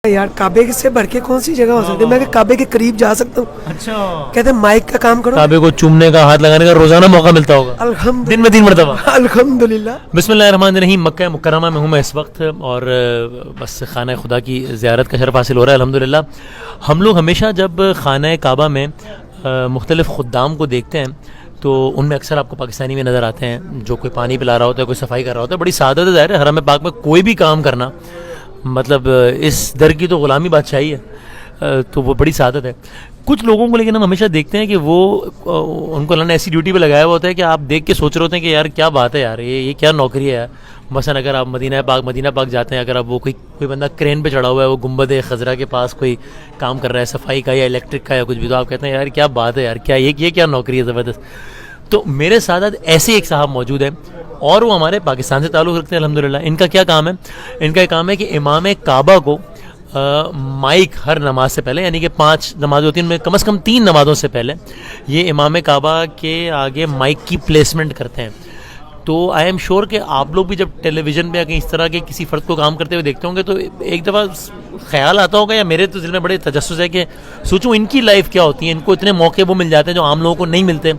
یار کعبے سے بڑھ کے کون سی جگہ ہو سکتی ہے؟ میں کہ کعبے کے قریب جا سکتا ہوں. اچھا کہتے ہیں مائک کا کام کرو. کعبے کو چومنے کا، ہاتھ لگانے کا روزانہ موقع ملتا ہوگا، دن میں 3 مرتبہ. الحمدللہ. بسم اللہ الرحمن الرحیم. مکہ مکرمہ میں ہوں میں اس وقت، اور بس خانہ خدا کی زیارت کا شرف حاصل ہو رہا ہے الحمدللہ. ہم لوگ ہمیشہ جب خانہ کعبہ میں مختلف خدام کو دیکھتے ہیں تو ان میں اکثر آپ کو پاکستانی میں نظر آتے ہیں، جو کوئی پانی پلا رہا ہوتا ہے، کوئی صفائی کر رہا ہوتا ہے. بڑی سعادت ہے ظاہر ہے حرم پاک میں کوئی بھی کام کرنا، مطلب اس در کی تو غلامی بادشاہی ہے، تو وہ بڑی سعادت ہے. کچھ لوگوں کو لیکن ہم ہمیشہ دیکھتے ہیں کہ وہ ان کو اللہ نے ایسی ڈیوٹی پہ لگایا ہوا ہوتا ہے کہ آپ دیکھ کے سوچ رہے ہوتے ہیں کہ یار کیا بات ہے یار، یہ کیا نوکری ہے یار. مثلا اگر آپ مدینہ پاک جاتے ہیں، اگر آپ وہ کوئی بندہ کرین پہ چڑھا ہوا ہے، وہ گنبد خضرا کے پاس کوئی کام کر رہا ہے صفائی کا یا الیکٹرک کا یا کچھ بھی، تو آپ کہتے ہیں یار کیا بات ہے یار، کیا یہ کیا نوکری ہے زبردست. تو میرے ساتھ ایسے ایک صاحب موجود ہیں اور وہ ہمارے پاکستان سے تعلق رکھتے ہیں الحمدللہ. ان کا کیا کام ہے؟ ان کا کام ہے کہ امام کعبہ کو مائک ہر نماز سے پہلے، یعنی کہ 5 نمازیں ہوتی ہیں ان میں کم از کم 3 نمازوں سے پہلے یہ امام کعبہ کے آگے مائک کی پلیسمنٹ کرتے ہیں. تو آئی ایم شیور کہ آپ لوگ بھی جب ٹیلی ویژن پہ یا کہیں اس طرح کے کسی فرد کو کام کرتے ہوئے دیکھتے ہوں گے تو ایک دفعہ خیال آتا ہوگا، یا میرے تو دل میں بڑے تجسس ہے کہ سوچوں ان کی لائف کیا ہوتی ہے. ان کو اتنے موقع وہ مل جاتے ہیں جو عام لوگوں کو نہیں ملتے.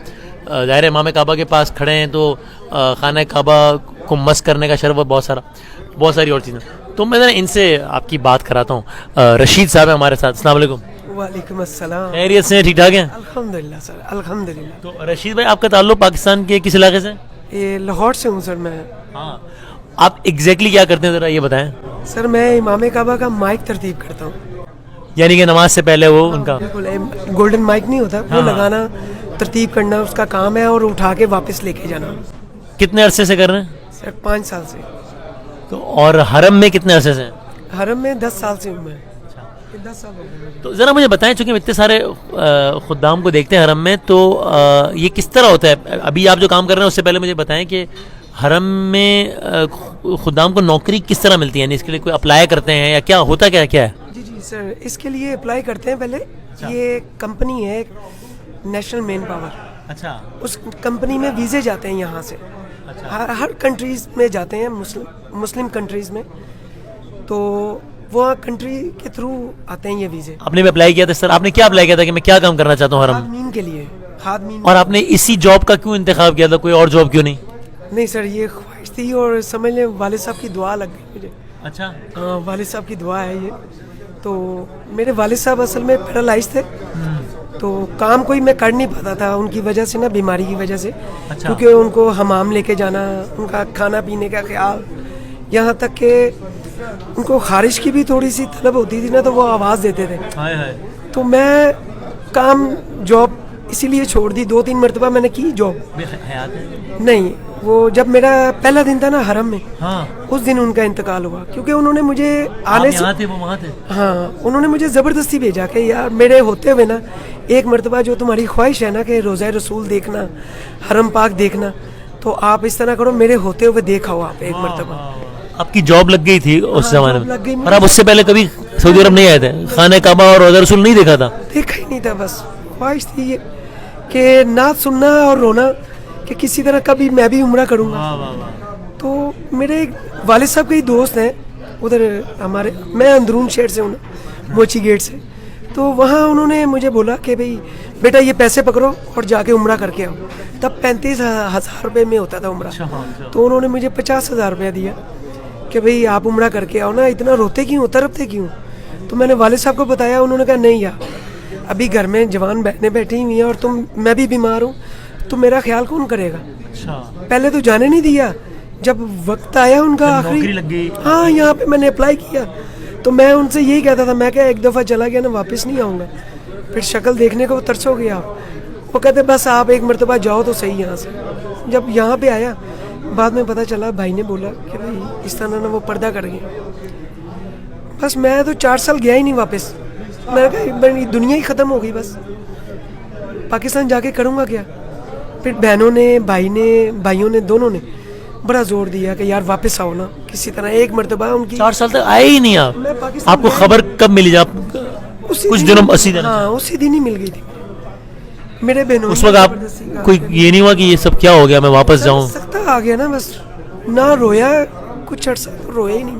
ظاہر امام کعبہ کے پاس کھڑے ہیں تو خانہ کعبہ کو مس کرنے کا شرف ہے، بہت ساری اور چیزیں. تو میں ان سے آپ کی بات کراتا ہوں. رشید صاحب ہیں ہمارے ساتھ. السلام علیکم. وعلیکم السلام. خیریت سے ٹھیک ٹھاک ہیں؟ الحمدللہ سر الحمدللہ. تو رشید بھائی آپ کا تعلق پاکستان کے کس علاقے سے؟ یہ لاہور سے ہوں سر میں. ہاں، آپ ایگزیکٹلی کیا کرتے ہیں ذرا یہ بتائیں. سر میں امام کعبہ کا مائک ترتیب کرتا ہوں. یعنی کہ نماز سے پہلے وہ ان کا بالکل گولڈن مائک نہیں ہوتا وہ لگانا، ترتیب کرنا اس کا کام ہے، اور اٹھا کے واپس لے کے جانا. کتنے عرصے سے کر رہے ہیں؟ سر 5 سال سے. تو اور حرم میں کتنے عرصے سے ہیں؟ حرم میں 10 سال سے ہوں میں. 10 سال ہو گئے. تو ذرا مجھے بتائیں، چونکہ اتنے سارے خدام کو دیکھتے ہیں حرم میں، تو یہ کس طرح ہوتا ہے؟ ابھی آپ جو کام کر رہے ہیں اس سے پہلے مجھے بتائیں کہ حرم میں خدام کو نوکری کس طرح ملتی ہے، یعنی اس کے لیے کوئی اپلائی کرتے ہیں یا کیا ہوتا کیا ہے؟ جی سر، اس کے لیے اپلائی کرتے ہیں پہلے. یہ کمپنی ہے نیشنل مین پاور. اچھا. اس کمپنی میں ویزے جاتے ہیں یہاں سے. ہر کنٹریز میں جاتے ہیں، مسلم کنٹریز میں. تو وہ کنٹری کے تھرو آتے ہیں یہ ویزے. آپ نے بھی اپلائی کیا تھا سر؟ آپ نے کیا اپلائی کیا تھا کہ میں کیا کام کرنا چاہتا ہوں حرم؟ خادمین کے لیے. خادمین. اور آپ نے اسی جاب کا کیوں انتخاب کیا تھا، کوئی اور جاب کیوں نہیں؟ نہیں سر، یہ خواہش تھی اور سمجھ لیں والد صاحب کی دعا لگ گئی مجھے. اچھا. ہاں، والد صاحب کی دعا ہے یہ. تو میرے والد صاحب اصل میں پیرالائز تھے، تو کام کوئی میں کر نہیں پاتا تھا ان کی وجہ سے نا، بیماری کی وجہ سے. کیونکہ ان کو حمام لے کے جانا، ان کا کھانا پینے کا خیال، یہاں تک کہ ان کو خارش کی بھی تھوڑی سی طلب ہوتی تھی نا تو وہ آواز دیتے تھے. تو میں کام جاب اسی لیے چھوڑ دی. 2-3 مرتبہ میں نے کی جاب. نہیں، وہ جب میرا پہلا دن تھا نا حرم میں، اس دن ان کا انتقال ہوا. کیونکہ انہوں نے مجھے آنے سے ہاں انہوں نے مجھے زبردستی بھیجا کہ یار میرے ہوتے ہوئے نا ایک مرتبہ جو تمہاری خواہش ہے نا کہ روضہ رسول دیکھنا، حرم پاک دیکھنا، تو آپ اس طرح کرو، میرے ہوتے ہوئے دیکھاؤ آپ ایک مرتبہ. آپ کی جاب لگ گئی تھی اس زمانے لگ گئی. میں، اور آپ اس سے پہلے کبھی سعودی عرب نہیں آئے تھے؟ خانہ کعبہ اور روضہ رسول نہیں دیکھا تھا؟ دیکھا ہی نہیں تھا. بس خواہش تھی یہ کہ نعت سننا اور رونا کہ کسی طرح کبھی میں بھی عمرہ کروں گا. تو میرے والد صاحب کے ہی دوست ہیں ادھر ہمارے، میں اندرون شہر سے ہوں، موچی گیٹ سے. تو وہاں انہوں نے مجھے بولا کہ بھئی بیٹا یہ پیسے پکڑو اور جا کے عمرہ کر کے آؤ. تب 35,000 روپے میں ہوتا تھا عمرہ. تو انہوں نے مجھے 50,000 روپیہ دیا کہ بھئی آپ عمرہ کر کے آؤ نا، اتنا روتے کیوں، تڑپتے کیوں؟ تو میں نے والد صاحب کو بتایا. انہوں نے کہا نہیں یار، ابھی گھر میں جوان بہنیں بیٹھی ہوئی ہیں اور میں بھی بیمار ہوں، تو میرا خیال کون کرے گا؟ پہلے تو جانے نہیں دیا. جب وقت آیا ان کا آخری، ہاں یہاں پہ میں نے اپلائی کیا، تو میں ان سے یہی کہتا تھا، میں کہ ایک دفعہ چلا گیا نا واپس نہیں آؤں گا، پھر شکل دیکھنے کو ترسو گے آپ. وہ کہتے بس آپ ایک مرتبہ جاؤ تو صحیح یہاں سے. جب یہاں پہ آیا بعد میں پتہ چلا، بھائی نے بولا کہ بھائی اس طرح نا وہ پردہ کر گئے. بس میں تو 4 سال گیا ہی نہیں واپس. میں نے کہا دنیا ہی ختم ہو گئی، بس پاکستان جا کے کروں گا کیا. پھر بہنوں نے، بھائیوں نے، دونوں نے بڑا زور دیا کہ یار واپس آؤ نا کسی طرح ایک مرتبہ. ان کی 4 سال تک آئے ہی نہیں آپ کو خبر کب ملی؟ آپ کچھ دنوں 80 دن؟ ہاں اسی دن ہی مل گئی تھی میرے بہنوں. اس وقت آپ کوئی یہ نہیں ہوا کہ یہ سب کیا ہو گیا، میں واپس جاؤں؟ سکتا آ گیا نا، بس نہ رویا کچھ عرصہ، رویا ہی نہیں.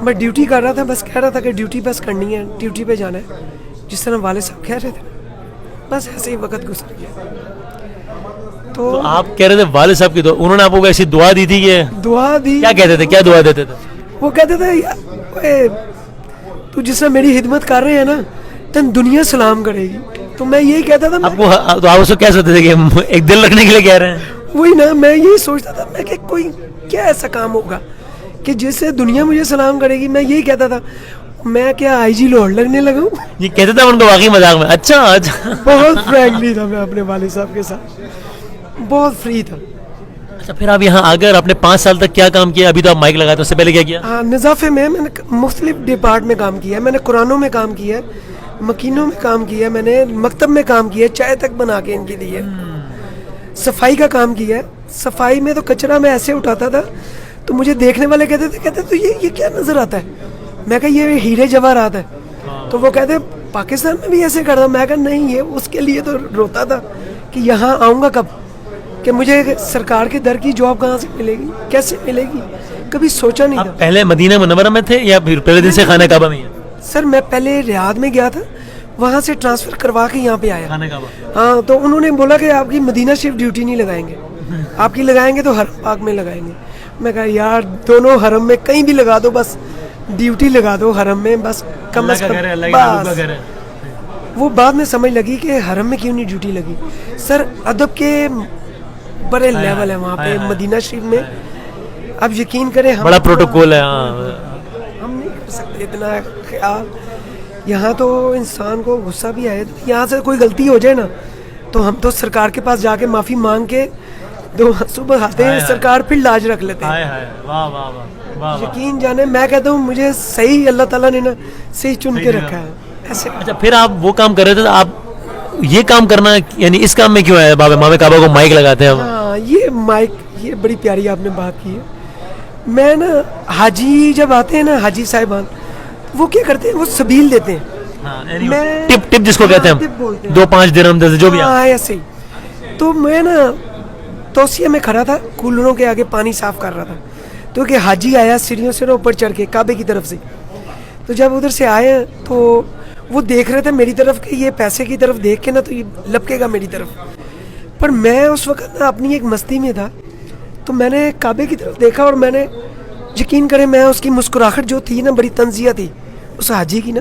میں ڈیوٹی کر رہا تھا, بس کہہ رہا تھا کہ ڈیوٹی بس کرنی ہے, ڈیوٹی پہ جانا ہے, جس طرح والد صاحب کہہ رہے تھے, بس ایسے ہی وقت گزر گیا. تو آپ کہہ رہے تھے والد صاحب کی دعا, انہوں نے آپ کو ایسی دعا دی تھی کہ دعا دی, کیا کہتے تھے, کیا دعا دیتے تھے؟ وہ کہتے تھے تو جس طرح میری خدمت کر رہے ہیں نا, تن دنیا سلام کرے گی. تو میں یہی کہتا تھا, آپ کو تو آپ اس کو کہہ سکتے تھے کہ ایک دل رکھنے کے لیے کہہ رہے ہیں. وہی نا, میں یہی سوچتا تھا میں کہ کوئی کیا ایسا کام ہوگا کہ جس سے دنیا مجھے سلام کرے گی. میں یہی کہتا تھا, میں کیا آئی جی لاہور لگنے لگا ہوں. یہ کہتے تھے ان کو واقعی مذاق میں؟ اچھا اچھا, بہت فرینکلی تھا میں اپنے والد صاحب کے ساتھ, بہت فری تھا. اچھا پھر آپ یہاں آ کر اپنے 5 سال تک کیا کام کیا؟ ابھی تو آپ مائک لگائے تھے, اس سے پہلے کیا کیا؟ نظافے میں نے مختلف ڈپارٹ میں کام کیا ہے. میں نے قرآنوں میں کام کیا ہے, مکینوں میں کام کیا ہے, میں نے مکتب میں کام کیا ہے, چائے تک بنا کے ان کے لیے, صفائی کا کام کیا ہے. صفائی میں تو کچرا میں ایسے اٹھاتا تھا تو مجھے دیکھنے والے کہتے تو یہ کیا نظر آتا ہے. میں کہا یہ ہیرے جواہرات ہے. تو وہ کہتے پاکستان میں بھی ایسے کرتا. میں کہا نہیں, یہ اس کے لیے تو روتا تھا کہ یہاں آؤں گا کب, کہ مجھے سرکار کے در کی جاب کہاں سے ملے گی, کیسے ملے گی, کبھی سوچا نہیں تھا. پہلے مدینہ منورہ میں تھے یا پھر پہلے دن سے خانہ کعبہ میں ہیں؟ سر میں پہلے ریاض میں گیا تھا, وہاں سے ٹرانسفر کروا کے یہاں پہ آیا. خانہ کعبہ. ہاں, تو انہوں نے بولا کہ آپ کی مدینہ شریف ڈیوٹی نہیں لگائیں گے, آپ کی لگائیں گے تو حرم پاک میں لگائیں گے. میں کہا یار دونوں حرم میں کہیں بھی لگا دو, بس ڈیوٹی لگا دو حرم میں, بس کم از کم. بس وہ بعد میں سمجھ لگی کہ حرم میں کیوں نہیں ڈیوٹی لگی. سر ادب کے بڑے لیول ہے وہاں پہ مدینہ شریف میں, اب یقین کریں بڑا پروٹوکول ہے. ہم نہیں کر سکتے اتنا خیال. یہاں تو انسان کو غصہ بھی آئے, یہاں سے کوئی غلطی ہو جائے نا تو ہم تو سرکار کے پاس جا کے معافی مانگ کے دو صبح آتے ہیں, سرکار پھر لاج رکھ لیتے ہیں. یقین جانے, میں کہتا ہوں مجھے صحیح اللہ تعالیٰ نے نا صحیح چن کے رکھا ہے ایسے. اچھا پھر آپ وہ کام کر رہے تھے, تو آپ یہ کام کرنا یعنی اس کام میں کیوں ہے؟ امام کعبہ کو مائک لگاتے ہیں. ہاں, یہ مائک, یہ بڑی پیاری آپ نے بات کی ہے. میں نا حاجی جب آتے ہیں نا, حاجی صاحبان, وہ کیا کرتے ہیں, وہ سبیل دیتے ہیں. میں ٹپ جس کو کہتے ہیں, 2-5 درہم جو بھی. ہاں ایسے ہی. تو میں نا توسیہ میں کھڑا تھا, کولروں کے آگے پانی صاف کر رہا تھا, تو کہ حاجی آیا سیڑھیوں سے نا اوپر چڑھ کے کعبے کی طرف سے. تو جب ادھر سے آئے تو وہ دیکھ رہے تھے میری طرف کہ یہ پیسے کی طرف دیکھ کے نا تو یہ لپکے گا میری طرف. پر میں اس وقت نا اپنی ایک مستی میں تھا, تو میں نے کعبے کی طرف دیکھا, اور میں نے یقین کریں میں اس کی مسکراہٹ جو تھی نا بڑی طنزیہ تھی اس حاجی کی نا,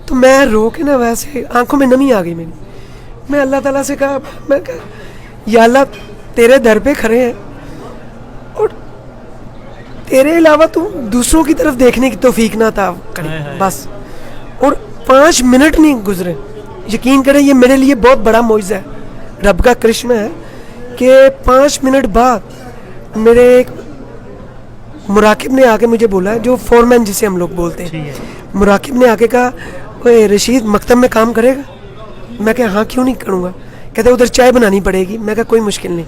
تو میں رو کے نا ویسے آنکھوں میں نمی آ گئی میری. میں اللہ تعالیٰ سے کہا, میں کہا یا اللہ تیرے در پہ کھڑے ہیں اور تیرے علاوہ تو دوسروں کی طرف دیکھنے کی توفیق نہ تھا کرے بس. اور 5 منٹ نہیں گزرے, یقین کریں یہ میرے لیے بہت بڑا معجزہ ہے, رب کا کرشمہ ہے کہ 5 منٹ بعد میرے ایک مراقب نے آ کے مجھے بولا, جو فورمین جسے ہم لوگ بولتے ہیں, مراقب نے آ کے کہا اوے رشید مکتب میں کام کرے گا؟ میں کہا ہاں کیوں نہیں کروں گا. کہتے ادھر چائے بنانی پڑے گی. میں کہا کوئی مشکل نہیں.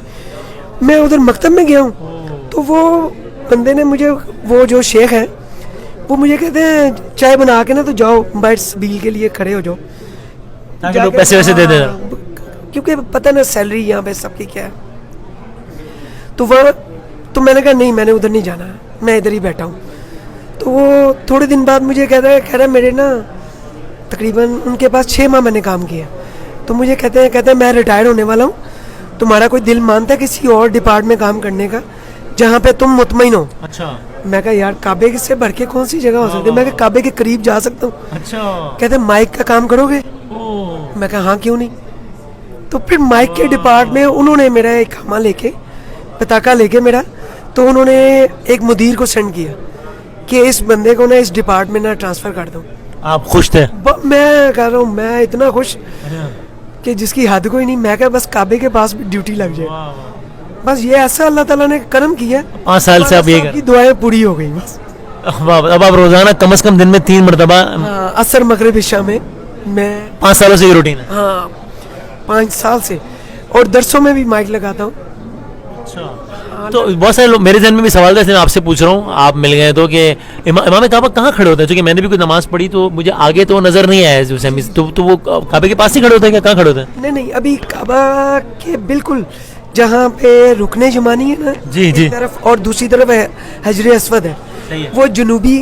میں ادھر مکتب میں گیا ہوں, تو وہ بندے نے مجھے, وہ جو شیخ ہیں وہ مجھے کہتے ہیں چائے بنا کے نا تو جاؤ باہر سبیل کے لیے کھڑے ہو جاؤ, تاکہ لوگ پیسے ویسے دے دیں, کیونکہ پتہ نا سیلری یہاں پہ سب کی کیا ہے. تو وہ, تو میں نے کہا نہیں میں نے ادھر نہیں جانا, میں ادھر ہی بیٹھا ہوں. تو وہ تھوڑے دن بعد مجھے کہہ رہا ہے میرے نا تقریباً ان کے پاس 6 ماہ میں نے کام کیا. تو مجھے کہتے ہیں میں ریٹائر ہونے والا ہوں, تمہارا کوئی دل مانتا ہے کسی اور ڈپارٹ میں کام کرنے کا جہاں پہ تم مطمئن ہو؟ اچھا. میں کہا یار کعبے سے بڑھ کے کون سی جگہ ہو سکتی ہے, میں کہا کعبے کے قریب جا سکتا ہوں. اچھا. کہتے مائک کا کام کرو گے؟ میں کہا ہاں کیوں نہیں. تو پھر مائک کے ڈپارٹ میں انہوں نے میرا ایک خامہ لے کے, پتاکا لے کے میرا, تو انہوں نے ایک مدیر کو سینڈ کیا کہ اس بندے کو نا اس ڈپارٹ میں نا ٹرانسفر کر دوں. آپ خوش تھے؟ میں کہہ رہا ہوں میں اتنا خوش کہ جس کی حد کوئی نہیں. میں کہا بس کعبے کے پاس بھی ڈیوٹی لگ جائے, بس یہ ایسا اللہ تعالیٰ نے کرم کیا. 5 سال سے آپ یہ کی دعائیں پوری ہو گئی بس. اب آپ روزانہ کم از کم دن میں 3 مرتبہ عصر مغرب عشاء میں 5 سالوں سے یہ روٹین ہے؟ ہاں 5 سال سے, اور درسوں میں بھی مائک لگاتا ہوں. اچھا. تو بہت سارے لوگ میرے ذہن میں بھی سوال تھا, میں آپ سے پوچھ رہا ہوں, آپ مل گئے تو کہ امام کعبہ کہاں کھڑے ہوتے ہیں؟ چونکہ میں نے بھی کوئی نماز پڑھی تو مجھے آگے تو نظر نہیں آیا, تو وہ کعبے کے پاس ہی کھڑے ہوتے ہیں کیا, کہاں کھڑے ہوتے ہیں؟ نہیں ابھی کعبہ کے بالکل جہاں پہ رکن جمانی ہے نا, جی ایک طرف, اور دوسری طرف ہے حجر اسود ہے, وہ جنوبی